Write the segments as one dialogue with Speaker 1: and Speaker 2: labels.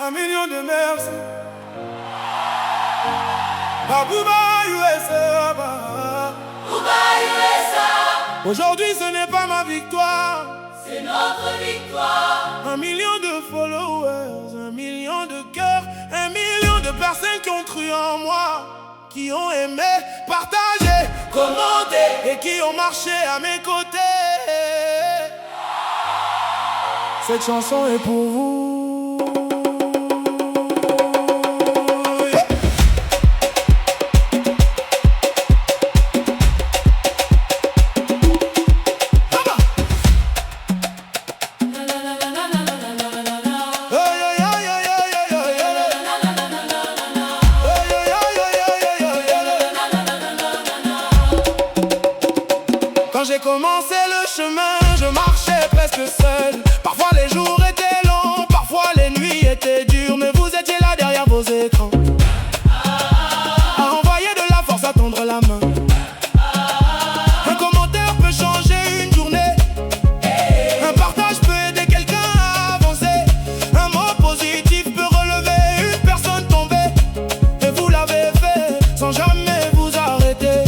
Speaker 1: 1 million de merci. Bouba USA.
Speaker 2: Bouba USA.
Speaker 1: Aujourd'hui ce n'est pas ma victoire,
Speaker 2: c'est notre victoire.
Speaker 1: 1 million de followers, 1 million de cœurs, 1 million de personnes qui ont cru en moi, qui ont aimé, partagé, commenté et qui ont marché à mes côtés. Cette chanson est pour vous. Quand j'ai commencé le chemin, je marchais presque seul. Parfois les jours étaient longs, parfois les nuits étaient dures, mais vous étiez là derrière vos écrans, à envoyer de la force, à tendre la main. Un commentaire peut changer une journée, un partage peut aider quelqu'un à avancer, un mot positif peut relever une personne tombée, et vous l'avez fait sans jamais vous arrêter.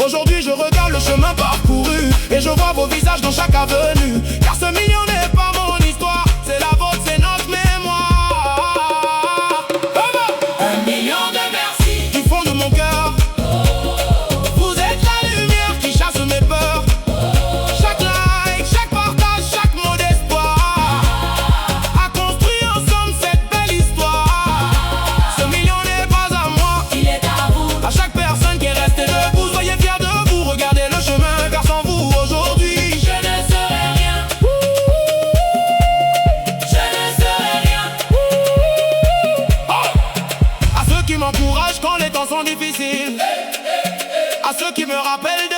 Speaker 1: Aujourd'hui je regarde le chemin parcouru et je vois vos visages dans chaque avenue. Car ce million n'est pas mon histoire, c'est la vôtre, c'est notre mémoire.
Speaker 2: 1 million de merci.
Speaker 1: Du fond de mon cœur, vous êtes la lumière qui chasse mes peurs. Chaque like, chaque partage, chaque mot d'espoir a construit ensemble cette belle histoire. Ce million n'est pas à moi,
Speaker 2: Il est à vous.
Speaker 1: à chaque personne qui est restée debout. Soyez fiers de vous, regardez le chemin, car sans vous aujourd'hui
Speaker 2: Je ne serai rien. Je ne serai rien.
Speaker 1: à ceux qui m'encouragent quand les temps sont difficiles, à ceux qui me rappellent